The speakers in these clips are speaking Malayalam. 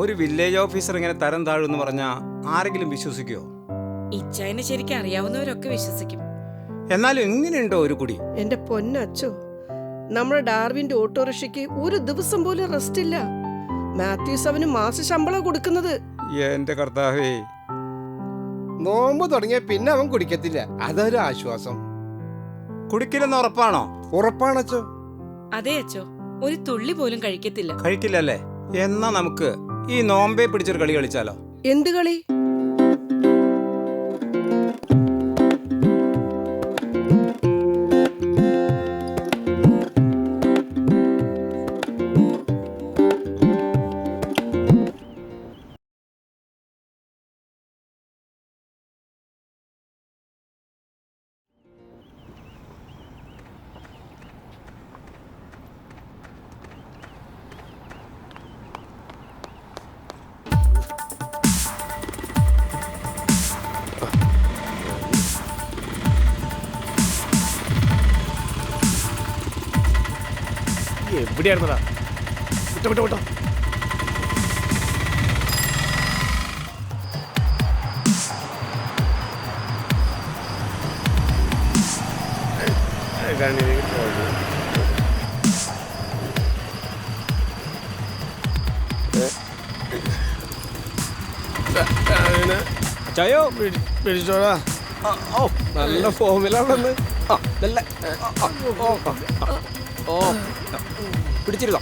ഒരു വില്ലേജ് ഓഫീസർ ഇങ്ങനെ തരം താഴുമെന്ന് പറഞ്ഞാൽ ആരെങ്കിലും വിശ്വസിക്കുമോ? ഇച്ചായനെ ശരിക്കും അറിയാവുന്നവരൊക്കെ വിശ്വസിക്കും. എന്നാലും എങ്ങനെയുണ്ടോ ഒരു കുടി? എന്റെ പൊന്നച്ചോ, നമ്മുടെ ഡാർവിന്റെ ഓട്ടോറിക്ഷയ്ക്ക് ഒരു ദിവസം പോലും റെസ്റ്റ് ഇല്ല. മാത്യൂസ് അവന് മാസ ശമ്പളം കൊടുക്കുന്നത്. എന്റെ കർത്താവേ, നോമ്പ് തുടങ്ങിയ പിന്നെ അവൻ കുടിക്കത്തില്ല. അതൊരു ആശ്വാസം. കുടിക്കില്ലെന്ന് ഉറപ്പാണോ? ഉറപ്പാണച്ചോ. അതെ അച്ചോ, ഒരു തുള്ളി പോലും കഴിക്കത്തില്ല. കഴിക്കില്ലല്ലേ? എന്നാ നമുക്ക് ഈ നോമ്പേ പിടിച്ചൊരു കളി കളിച്ചാലോ? എന്ത് കളി? എവിടെയായിരുന്നടാ? വിട്ടോ വിട്ടോ വിട്ടോ. ചായോ പിടിച്ചോടാ. നല്ല ഫോമിലാണെന്ന്. പിടിച്ചിരുന്നോ?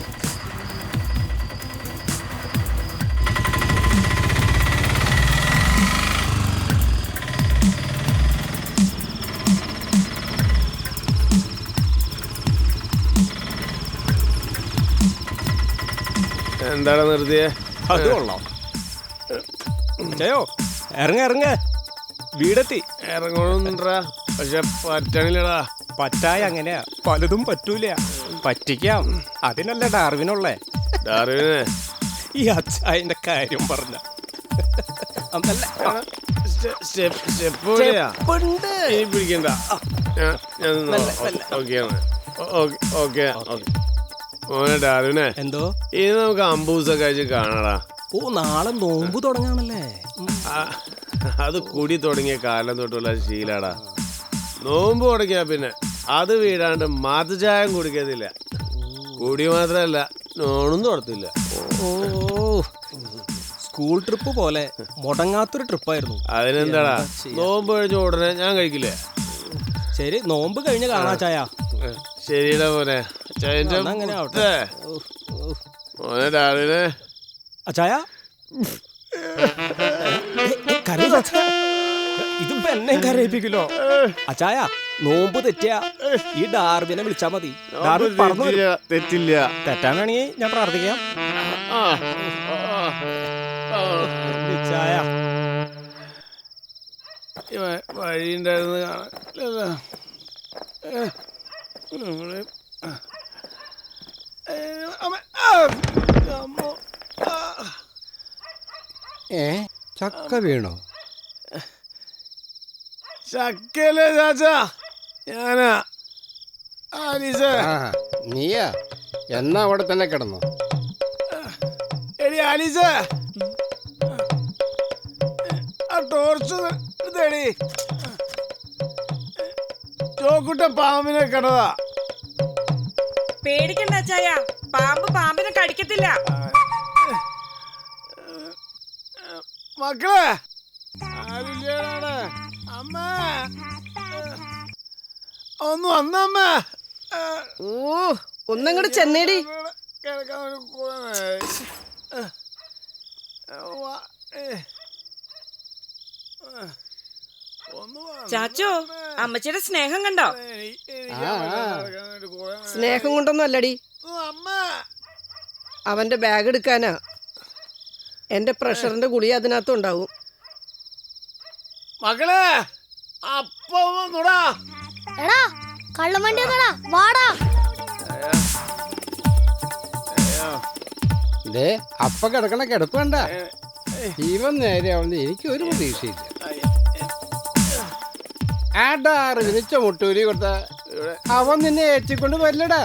എന്താണ് നിർത്തിയേ? അത് കൊള്ളാം. ചായോ ഇറങ്ങ വീടെത്തി. ഇറങ്ങണമെന്നുണ്ടാ, പക്ഷെ പറ്റണില്ലടാ. പറ്റായ അങ്ങനെയാ, പലതും പറ്റൂല. പറ്റിക്കാം, അതിനല്ലേ ഡാർവിനുള്ളേ. ഡാർവിനെ ഈ അച്ചായന്റെ കാര്യം പറഞ്ഞ പിടിക്കണ്ട. മോനെ ഡാർവിനെ, എന്തോ ഇനി നമുക്ക് അമ്പൂസൊക്കെ കഴിച്ച് കാണടാ. ഓ, നാളെ നോമ്പ് തുടങ്ങാണല്ലേ? അത് കുടി തുടങ്ങിയ കാലം തൊട്ടുള്ള ശീലാടാ. നോമ്പ് തുടങ്ങിയാ പിന്നെ അത് വീടാണ്ട് മാതൃചായം കുടിക്കത്തില്ല. കുടി മാത്രല്ല, നോണും തുടത്തില്ല. ഓ, സ്കൂൾ ട്രിപ്പ് പോലെ മുടങ്ങാത്തൊരു ട്രിപ്പായിരുന്നു. അതിനെന്താടാ, നോമ്പ് കഴിഞ്ഞ ഉടനെ ഞാൻ കഴിക്കില്ലേ? ശരി, നോമ്പ് കഴിഞ്ഞ് കാണാ ചായ. ശരിടാ മോനെ. അങ്ങനെ ആവട്ടെ. മോനെ ഡാർവിനെ. അച്ചായ ഇതിപ്പോ എന്നെ കരയിപ്പിക്കലോ? അച്ചായ, നോമ്പ് തെറ്റിയ ഈ ഡാർവിനെ വിളിച്ചാ മതി. ഡാർവിൻ പറഞ്ഞു തെറ്റില്ല. തെറ്റാൻ വേണമെങ്കിൽ ഞാൻ പ്രാർത്ഥിക്കാം. ചായ വഴിയുണ്ടായിരുന്നു കാണാൻ. ചക്ക വീണോ? ചക്കല്ലേ ചാച്ചാ, ഞാനാ. നീയാ? എന്നാ അവിടെ തന്നെ കിടന്നു. എടി ആലീസേ, ആ ടോർച്ച് ഇതേടി. ചോക്കുട്ട പാമ്പിനെ കണ്ടതാ. പേടിക്കണ്ട അച്ചായ, പാമ്പ് പാമ്പിനെ കടിക്കത്തില്ല. മക്കളെ, ആരില്ലാണ്? അമ്മ ഒന്ന് വന്നമ്മ. ഓ, ഒന്നങ്ങോട്ട് ചെന്നേടി. ചാച്ചോ, അമ്മച്ചിയുടെ സ്നേഹം കണ്ടോ? സ്നേഹം കൊണ്ടൊന്നും അല്ലടി, അവന്റെ ബാഗ് എടുക്കാനാ. എന്റെ പ്രഷറിന്റെ ഗുളിക അതിനകത്തും ഉണ്ടാവും. മകളെ, അപ്പടാ. എടാ, കള്ളവണ്ടി വാടാ. അപ്പ കിടക്കണ കിടപ്പ് വേണ്ട. ജീവൻ നേരെയാവുന്ന എനിക്ക് ഒരു പ്രതീക്ഷയില്ല. ആ ഡാർവിന് ചുമട്ടൂരി കൊടുത്ത അവൻ നിന്നെ ഏറ്റിക്കൊണ്ട് വരില്ലടാ.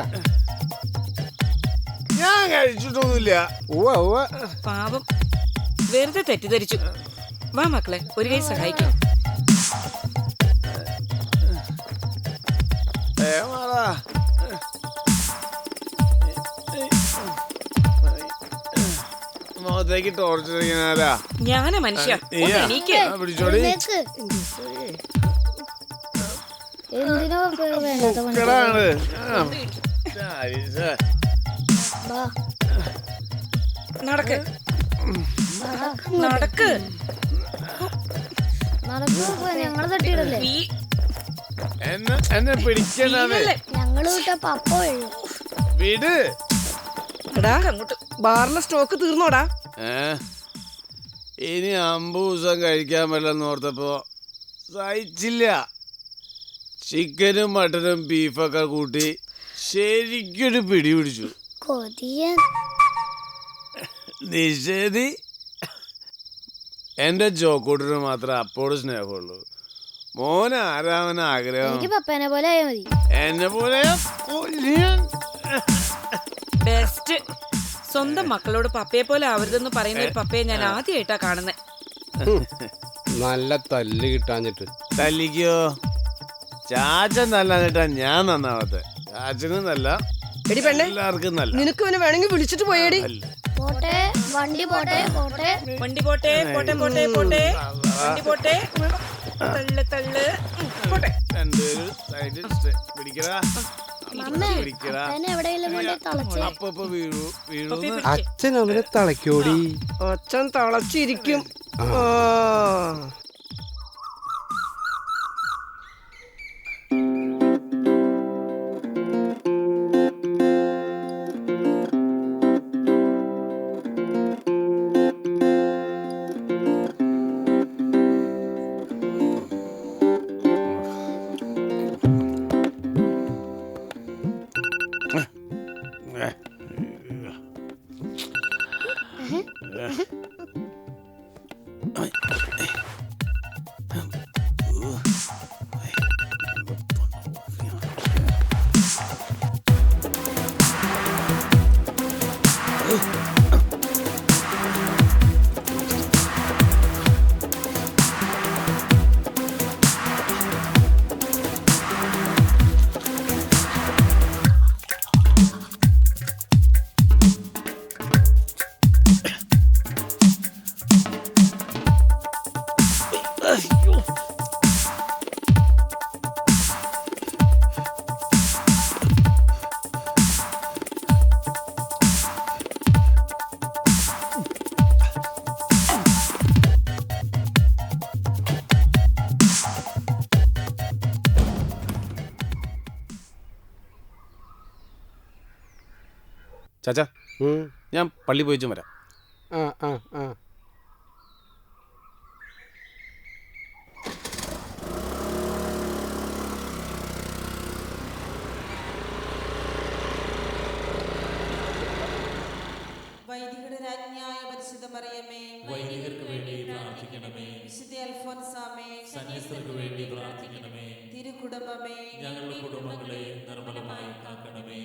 ഞാൻ കഴിച്ചിട്ടൊന്നുമില്ല. ഉവ്വ ഉവ്വ. പാവം വെറുതെ തെറ്റിദ്ധരിച്ചു. വാ മക്കളെ, ഒരു കൈ സഹായിക്കാം. മുഖത്തേക്ക് ടോർച്ചർ ചെയ്യാനാരാ? ഞാനാ മനുഷ്യ. ഒന്ന് എണീക്ക്. പിടിച്ചോടി. എഴുന്നേക്ക്. എന്തിനാ വേണ്ടാത്ത പണി? ഉക്കടാണ്. ബാ, നടക്ക് നടക്ക്. നടക്കൂ. ഞങ്ങള് തട്ടിയിടല്ലേ? നീ എന്നെ പിടിക്കണേ. വീഴല്ലേ? ഞങ്ങള് വിട്ട പപ്പ വീഴും. വിട്. എടാ അങ്ങോട്ട്. ബാറിലെ സ്റ്റോക്ക് തീർന്നോടാ? ഇനി 50 ദിവസം കഴിക്കാൻ പറ്റില്ലെന്ന് ഓർത്തപ്പോ സഹിച്ചില്ല. ചിക്കനും മട്ടനും ബീഫൊക്കെ കൂട്ടി ശരിക്കൊരു പിടി പിടിച്ചു. കൊതിയൻ. നിഷേധി. എന്റെ ജോക്കൂട്ടിന് മാത്രം അപ്പോഴും സ്നേഹമുള്ളൂ. മോൻ ആരാവന ആഗ്രഹം? എനിക്ക് പപ്പേനെ പോലെ ആയാ മതി. എന്നെ പോലെ കൊല്ലിയാൻ. ബെസ്റ്റ്. സ്വന്തം മക്കളോട് പപ്പയെ പോലെ ആവരുതെന്ന് പറയുന്ന ഒരു പപ്പയെ ഞാൻ ആദ്യമായിട്ടാ കാണുന്നത്. നല്ല തല്ല് കിട്ടാഞ്ഞിട്ട്. തല്ലിക്കോ? ചാച്ചൻ നല്ലാന്നിട്ടാ ഞാൻ നന്നാവത്തെ. ചാച്ചനും നല്ല, എടി പെണ്ണെ, എല്ലാവർക്കും നല്ല. നിനക്ക് ഇവനെ വേണമെങ്കിൽ വിളിച്ചിട്ട് പോയേടി. പോട്ടെ, വണ്ടി പോട്ടെ, പോട്ടെ. വണ്ടി പോട്ടെ പോട്ടെ പോട്ടെ പോട്ടെ. വണ്ടി പോട്ടെ. തള്ളു തള്ളു. പോട്ടെ. രണ്ടുപേരും സൈഡിൽ പിടിക്കടാ. അമ്മേ, പിടിക്കടാ. അപ്പനെ എവിടെയെങ്കിലും കൊണ്ട് തളച്ചേ. അപ്പൊ വീഴൂ വീഴൂ. അച്ഛൻ അവനെ തളയ്ക്കോടി. അച്ഛൻ തളച്ചിരിക്കും. ആ. ചാച്ചാ, ഞാൻ പള്ളി പോയിച്ചും വരാം. ആ ആ ആ. വൈദികരുടെ രാജ്ഞിയായ പരിശുദ്ധ മറിയമേ, വൈദികർക്ക് വേണ്ടി പ്രാർത്ഥിക്കണമേ. വിശുദ്ധ അൽഫോൻസാമേ, സന്യസ്തർക്ക് വേണ്ടി പ്രാർത്ഥിക്കണമേ. തിരുകുടുംബമേ, ഞങ്ങളുടെ കുടുംബങ്ങളെ നിർമ്മലമായി കാക്കണമേ.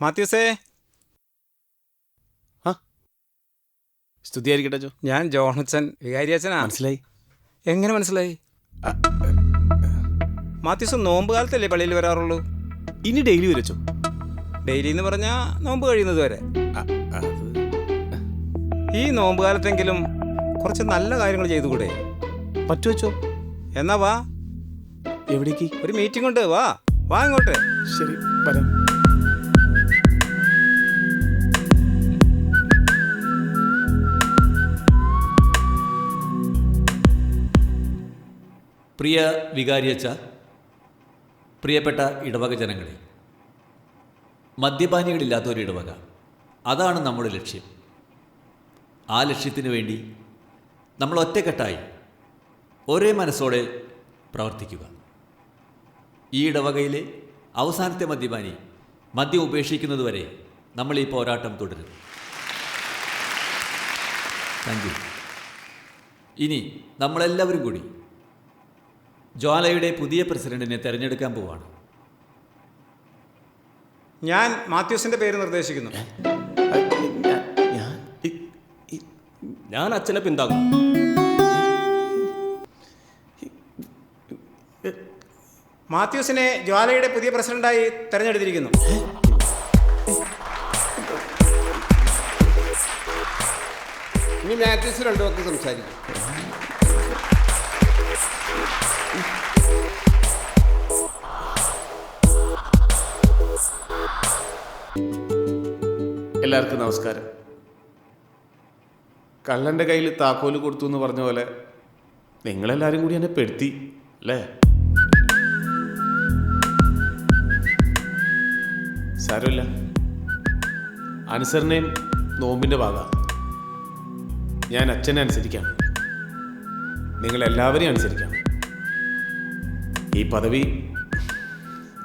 മാത്യൂസേ, സ്തുതിയായിരിക്കട്ടെ ചോ. ഞാൻ ജോണച്ചൻ, വികാരിയച്ഛനാ. മനസ്സിലായി? എങ്ങനെ മനസ്സിലായി? മാത്യൂസ് നോമ്പ് കാലത്തല്ലേ പള്ളിയിൽ വരാറുള്ളൂ? ഇനി ഡെയിലി വരച്ചോ? ഡെയിലി എന്ന് പറഞ്ഞാൽ നോമ്പ് കഴിയുന്നത് വരെ. ഈ നോമ്പ് കാലത്തെങ്കിലും കുറച്ച് നല്ല കാര്യങ്ങൾ ചെയ്തുകൂടെ? പറ്റുവച്ചോ? എന്നാ വാ. എവിടേക്ക്? ഒരു മീറ്റിംഗ് ഉണ്ട്, വാ വാ ഇങ്ങോട്ട്. ശരി, വരാം. പ്രിയ വികാരിയച്ച, പ്രിയപ്പെട്ട ഇടവക ജനങ്ങളെ, മദ്യപാനികളില്ലാത്തൊരു ഇടവക, അതാണ് നമ്മുടെ ലക്ഷ്യം. ആ ലക്ഷ്യത്തിനു വേണ്ടി നമ്മൾ ഒറ്റക്കെട്ടായി ഒരേ മനസ്സോടെ പ്രവർത്തിക്കുക. ഈ ഇടവകയിലെ അവസാനത്തെ മദ്യപാനി മദ്യം ഉപേക്ഷിക്കുന്നതുവരെ നമ്മൾ ഈ പോരാട്ടം തുടരും. Thank you. ഇനി നമ്മളെല്ലാവരും കൂടി ജ്വാലയുടെ പുതിയ പ്രസിഡന്റിനെ തിരഞ്ഞെടുക്കാൻ പോവാണ്. ഞാൻ മാത്യൂസിന്റെ പേര് നിർദ്ദേശിക്കുന്നു. ഞാൻ അച്ഛനെ പിന്താങ്ങും. മാത്യൂസിനെ ജ്വാലയുടെ പുതിയ പ്രസിഡന്റായി തെരഞ്ഞെടുത്തിരിക്കുന്നു. ഇനി മാത്യൂസ് രണ്ടു വാക്ക് സംസാരിക്കും. എല്ലാവർക്കും നമസ്കാരം. കള്ളൻ്റെ കയ്യിൽ താക്കോല് കൊടുത്തു എന്ന് പറഞ്ഞ പോലെ നിങ്ങളെല്ലാവരും കൂടി എന്നെ പെടുത്തി അല്ലേ? സാരമില്ല, അനുസരണയും നോമ്പിൻ്റെ ഭാഗമാണ്. ഞാൻ അച്ഛനെ അനുസരിക്കാം, നിങ്ങളെല്ലാവരെയും അനുസരിക്കാം. ഈ പദവി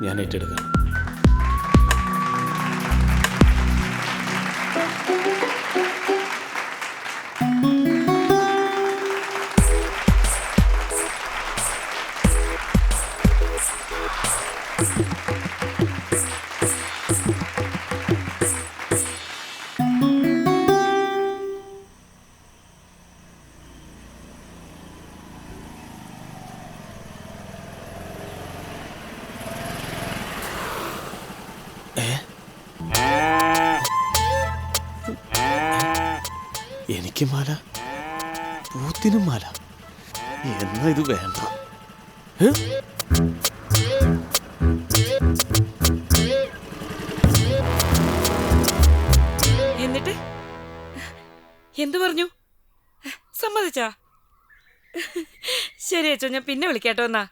ഞാൻ ഏറ്റെടുക്കാം. എനിക്ക് മാല, പൂത്തിനും മാല, എന്നാ ഇത് വേണ്ട. എന്നിട്ട് എന്തു പറഞ്ഞു? സമ്മതിച്ചാ? ശരി അച്ഛോ, ഞാൻ പിന്നെ വിളിക്കാട്ടോ. എന്നാ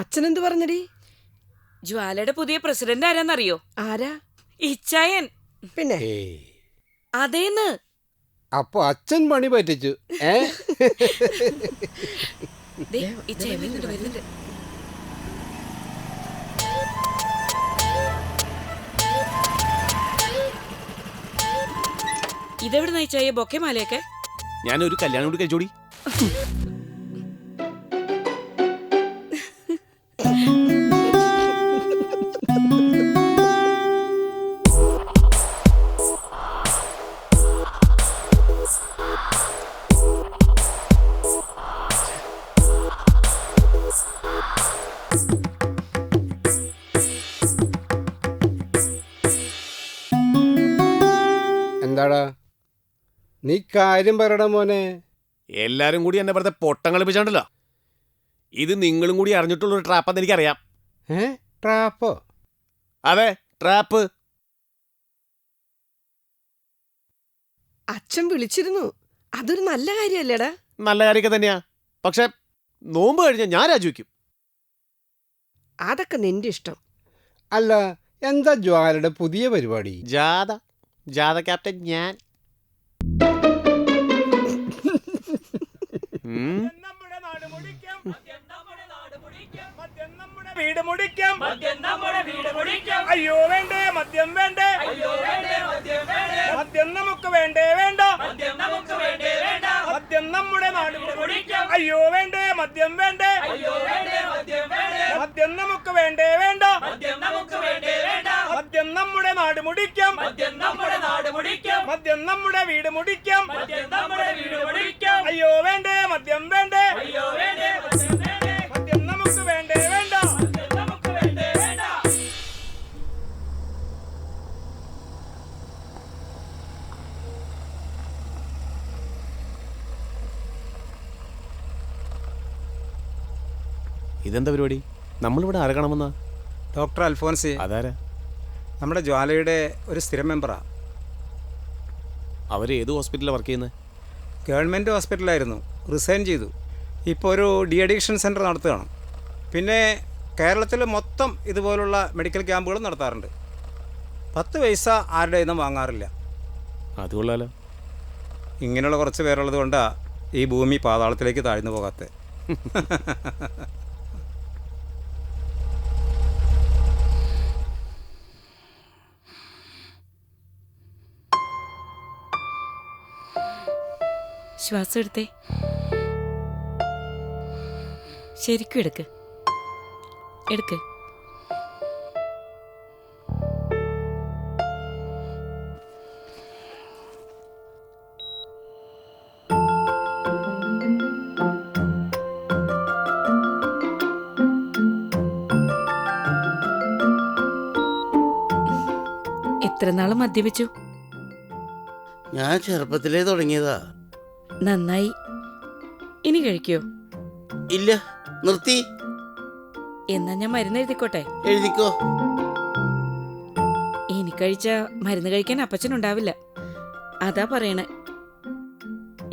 അച്ഛനെന്ത് പറഞ്ഞടി? ജ്വാലയുടെ പുതിയ പ്രസിഡന്റ് ആരാന്നറിയോ? ആരാ? ഇച്ചായൻ. പിന്നെ അതേന്ന്. അപ്പൊ അച്ഛൻ പണി പറ്റിച്ചു. ദേ, ഇച്ചായൻ വരുന്നുണ്ട്, വരുന്നുണ്ട്. ഇതെവിടെ നയിച്ചായ ബൊക്കെ മാലയൊക്കെ? ഞാനൊരു കല്യാണം കൂടി കഴിച്ചോടി. എന്താടാ നീ കാര്യം പറയടാ മോനെ. എല്ലാരും കൂടി എന്നെ വെറുതെ പൊട്ടം കളിപ്പിച്ചാണ്ടല്ലോ. ഇത് നിങ്ങളും കൂടി അറിഞ്ഞിട്ടുള്ളൊരു ട്രാപ്പാന്ന് എനിക്കറിയാം. ട്രാപ്പോ? അതെ, ട്രാപ്പ്. അച്ഛൻ വിളിച്ചിരുന്നു. അതൊരു നല്ല കാര്യല്ലേടാ? നല്ല കാര്യമൊക്കെ തന്നെയാ. പക്ഷെ നോമ്പ് കഴിഞ്ഞാൽ ഞാൻ രാജിവെക്കും. അതൊക്കെ നിന്റെ ഇഷ്ടം. അല്ല, എന്താ ജ്വാലയുടെ പുതിയ പരിപാടി? ജാഥ ക്യാപ്റ്റൻ ഞാൻ. വീട് മുടിക്കാം, അയ്യോ വേണ്ടേ മദ്യം വേണ്ടേ, മദ്യം നമുക്ക് വേണ്ടേ വേണ്ട, മദ്യം നമ്മുടെ നാട് മുടിക്കാം, അയ്യോ വേണ്ടേ മദ്യം വേണ്ടേ, മദ്യം നമുക്ക് വേണ്ടേ വേണ്ട, മദ്യം നമ്മുടെ നാട് മുടിക്കാം, മദ്യം നമ്മുടെ വീട് മുടിക്കാം, അയ്യോ വേണ്ടേ മദ്യം വേണ്ടേ, മദ്യം നമുക്ക് വേണ്ടേ വേണ്ട. ഇതെന്താ പരിപാടി? നമ്മളിവിടെ ആരെ കാണുമെന്നാ? ഡോക്ടർ അൽഫോൻസി. അതാരാ? നമ്മുടെ ജ്വാലയുടെ ഒരു സ്ഥിരം മെമ്പറാ. അവർ ഏത് ഹോസ്പിറ്റലിലാണ് വർക്ക് ചെയ്യുന്നത്? ഗവൺമെൻറ് ഹോസ്പിറ്റലായിരുന്നു, റിസൈൻ ചെയ്തു. ഇപ്പോൾ ഒരു ഡി അഡിക്ഷൻ സെൻറ്റർ നടത്തുകയാണ്. പിന്നെ കേരളത്തിൽ മൊത്തം ഇതുപോലുള്ള മെഡിക്കൽ ക്യാമ്പുകളും നടത്താറുണ്ട്. 10 പൈസ ആരുടെ ഇന്നും വാങ്ങാറില്ല. അത് കൊള്ളാലോ. ഇങ്ങനെയുള്ള കുറച്ച് പേരുള്ളത് കൊണ്ടാണ് ഈ ഭൂമി പാതാളത്തിലേക്ക് താഴ്ന്നു പോകാത്തത്. ശ്വാസം എടുത്തേ. ശരിക്കും എടുക്ക്. എടുക്ക്. എത്ര നാള് മദ്യപിച്ചു? ഞാൻ ചെറുപ്പത്തിലേ തുടങ്ങിയതാ. നന്നായി. ഇനി കഴിക്കോ? ഇല്ല, നിർത്തി. എന്നാ ഞാൻ മരുന്ന് എഴുതിക്കോട്ടെ? എഴുതിക്കോ. ഇനി കഴിച്ച മരുന്ന് കഴിക്കാൻ അപ്പച്ചനുണ്ടാവില്ല. അതാ പറയണേ.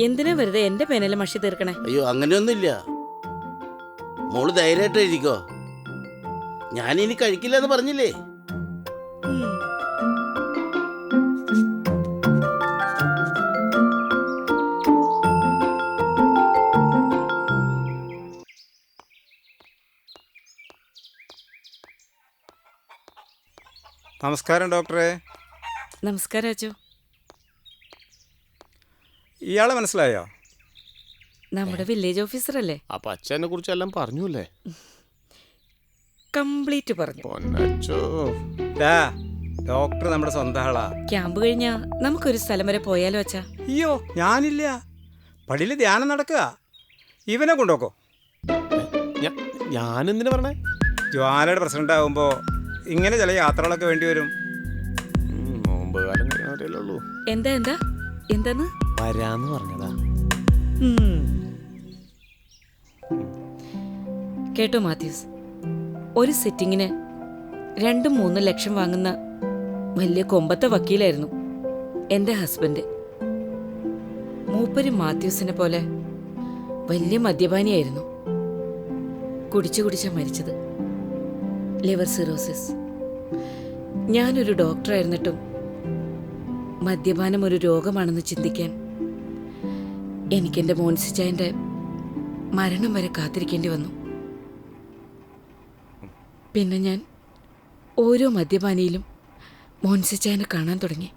എന്തിനാ വെറുതെ എന്റെ പേനല് മഷി തീർക്കണേ? അയ്യോ, അങ്ങനെയൊന്നുമില്ല. മോള് ധൈര്യമായിട്ട് എഴുതിക്കോ. ഞാനിനി കഴിക്കില്ല എന്ന് പറഞ്ഞില്ലേ. നമസ്കാരം ഡോക്ടറെ. നമസ്കാരം അച്ചു. ഇയാളെ മനസ്സിലായോ? നമ്മുടെ വില്ലേജ് ഓഫീസർ അല്ലേ? അപ്പൊ അച്ഛനെ കുറിച്ച് എല്ലാം പറഞ്ഞൂല്ലേ? കംപ്ലീറ്റ് പറഞ്ഞു. ഡോക്ടർ നമ്മുടെ സ്വന്തം ആളാ. ക്യാമ്പ് കഴിഞ്ഞാ നമുക്കൊരു സ്ഥലം വരെ പോയാലോ അച്ഛാ? അയ്യോ, ഞാനില്ല. പള്ളിയിൽ ധ്യാനം നടക്കുക. ഇവനെ കൊണ്ടുപോക്കോ. ഞാനെന്തിനാ പറഞ്ഞേ? ജ്വാലയുടെ പ്രസിഡന്റ് ആകുമ്പോ ഇങ്ങനെ ചില യാത്രകളൊക്കെ വേണ്ടി വരും. നോമ്പ് കാലം കഴിയാനേ. എന്താ എന്താ എന്താന്ന് വരാന്ന് പറഞ്ഞതാ. കേട്ടോ മാത്യൂസ്, ഒരു സിറ്റിങ്ങിന് 2-3 ലക്ഷം വാങ്ങുന്ന വലിയ കൊമ്പത്തെ വക്കീലായിരുന്നു എൻ്റെ ഹസ്ബൻഡ്. മൂപ്പര് മാത്യൂസിനെ പോലെ വലിയ മദ്യപാനിയായിരുന്നു. കുടിച്ച മരിച്ചത്. Liver cirrhosis. ഞാനൊരു ഡോക്ടറായിരുന്നിട്ടും മദ്യപാനം ഒരു രോഗമാണെന്ന് ചിന്തിക്കാൻ എനിക്കെൻ്റെ മോൻസിച്ചായൻ്റെ മരണം വരെ കാത്തിരിക്കേണ്ടി വന്നു. പിന്നെ ഞാൻ ഓരോ മദ്യപാനിയിലും മോൻസിച്ചായനെ കാണാൻ തുടങ്ങി.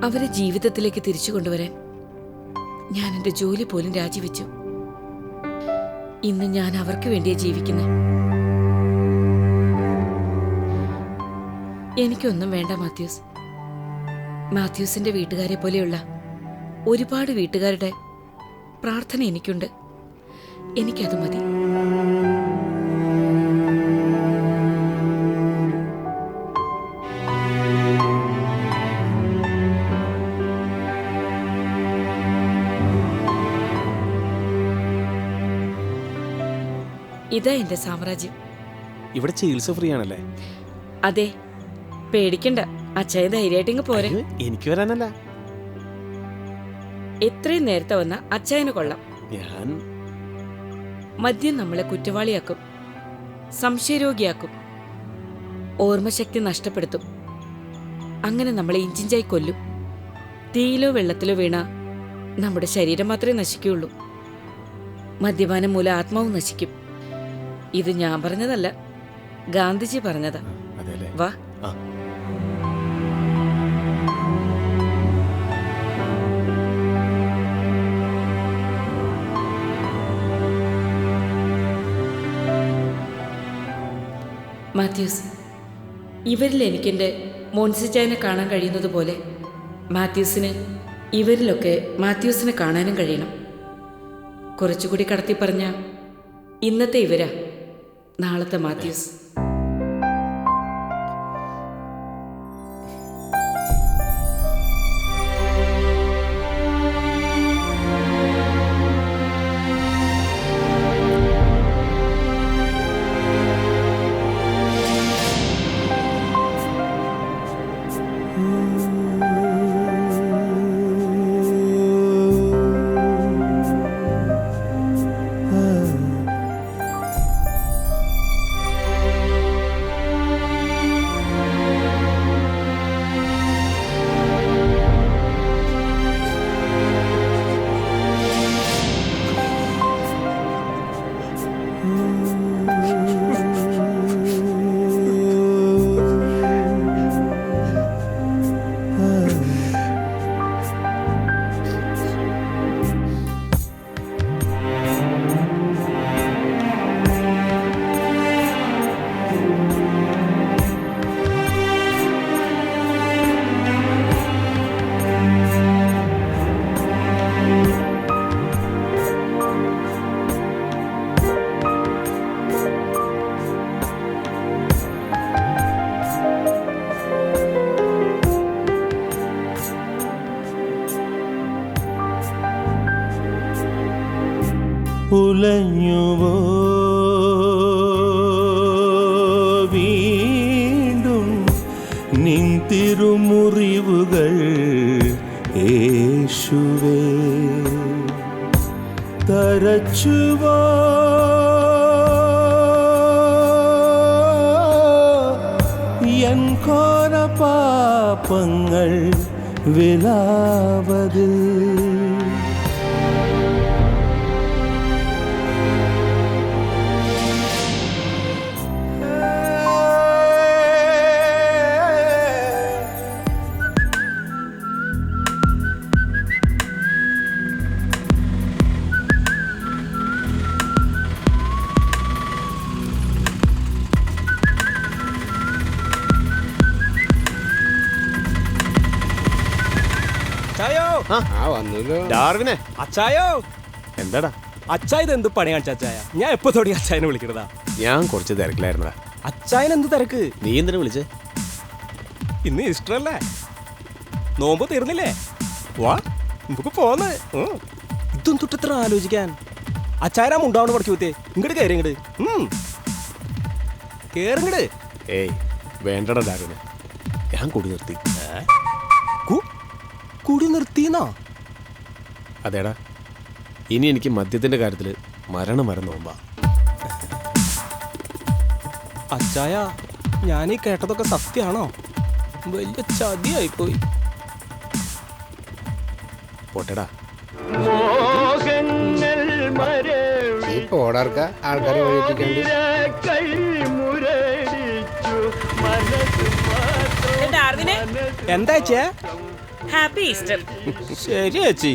അവരെ ജീവിതത്തിലേക്ക് തിരിച്ചു കൊണ്ടുവരാൻ ഞാൻ എൻ്റെ ജോലി പോലും രാജിവെച്ചു. ഇന്ന് ഞാൻ അവർക്ക് വേണ്ടിയാണ് ജീവിക്കുന്നത്. എനിക്കൊന്നും വേണ്ട മാത്യൂസ്. മാത്യൂസിന്റെ വീട്ടുകാരെ പോലെയുള്ള ഒരുപാട് വീട്ടുകാരുടെ പ്രാർത്ഥന എനിക്കുണ്ട്. എനിക്കത് മതി. ഇതാ എന്റെ സാമ്രാജ്യം. ഇവിടെ ചികിത്സ ഫ്രീ ആണല്ലേ? അതെ, പേടിക്കണ്ട. അച്ഛായ ധൈര്യമായിട്ടിങ്ങ് പോരെ. എനിക്ക് വരാനല്ല. എത്രയും നേരത്തെ വന്ന അച്ഛായന് കൊള്ളാം. ഞാൻ മദ്യം നമ്മളെ കുറ്റവാളിയാക്കും, സംശയരോഗിയാക്കും, ഓർമ്മശക്തി നഷ്ടപ്പെടുത്തും. അങ്ങനെ നമ്മളെ ഇഞ്ചിഞ്ചായി കൊല്ലും. തീയിലോ വെള്ളത്തിലോ വീണ നമ്മുടെ ശരീരം മാത്രമേ നശിക്കുകയുള്ളൂ. മദ്യപാനം മൂലം ആത്മാവും നശിക്കും. ഇത് ഞാൻ പറഞ്ഞതല്ല, ഗാന്ധിജി പറഞ്ഞതാ. വാ. മാത്യൂസ്, ഇവരിൽ എനിക്കെൻ്റെ മോൻസിച്ചായനെ കാണാൻ കഴിയുന്നത് പോലെ മാത്യൂസിന് ഇവരിലൊക്കെ മാത്യൂസിനെ കാണാനും കഴിയണം. കുറച്ചുകൂടി കടത്തി പറഞ്ഞ ഇന്നത്തെ ഇവരാ നാളത്തെ മാത്യൂസ്. ഉലഞ്ഞുവോ വീണ്ടും നിൻ തിരുമുറിവുകൾ യേശുവേ തരച്ചുവോ എൻ ഘോര പാപങ്ങൾ വിലാപതിൽ അച്ചായോ ആ വന്നല്ലോ. ഡാർവിനെ അച്ചായോ എന്താടാ? അച്ചായ ഇത് എന്ത് പണി കാണിച്ച അച്ചായ? ഞാൻ എപ്പോ തുടങ്ങി അച്ചായനെ വിളിക്കണതാ? ഞാൻ കുറച്ച് തിരക്കിലായിരുന്നടാ. അച്ചായൻ എന്ത് തിരക്ക്? നീ എന്തിനാ വിളിച്ചേ? ഇന്ന് ഈസ്റ്റർ അല്ലേ? നോമ്പ് തീർന്നില്ലേ? വാ നമുക്ക് പോന്ന്. ഇതും തൊട്ടിത്ര ആലോചിക്കാൻ. അച്ചായനാ മുണ്ടാവണ പടക്കി കുത്തേ. ഇങ്ങോട്ട് കയറി ഇങ്ങോട്ട് കേറിങ്ങട്. ഏയ് വേണ്ടടാ ഡാർവിനെ, ഞാൻ കൂടി നിർത്തി. കുടി നിർത്തിന്നാ? അതേടാ, ഇനി എനിക്ക് മദ്യത്തിന്റെ കാര്യത്തിൽ മരണം നോമ്പാ. അച്ചായ ഞാൻ ഈ കേട്ടതൊക്കെ സത്യാണോ? വലിയ ചതിയായിപ്പോയി. പോട്ടെടാ. ഈ പോടാർക്ക ആൾക്കാരെ വഴിപ്പിക്കാണ്ട്. ഡാർവിനെ എന്താ ചേച്ചേ? Happy Easter. ശരി ചേച്ചി.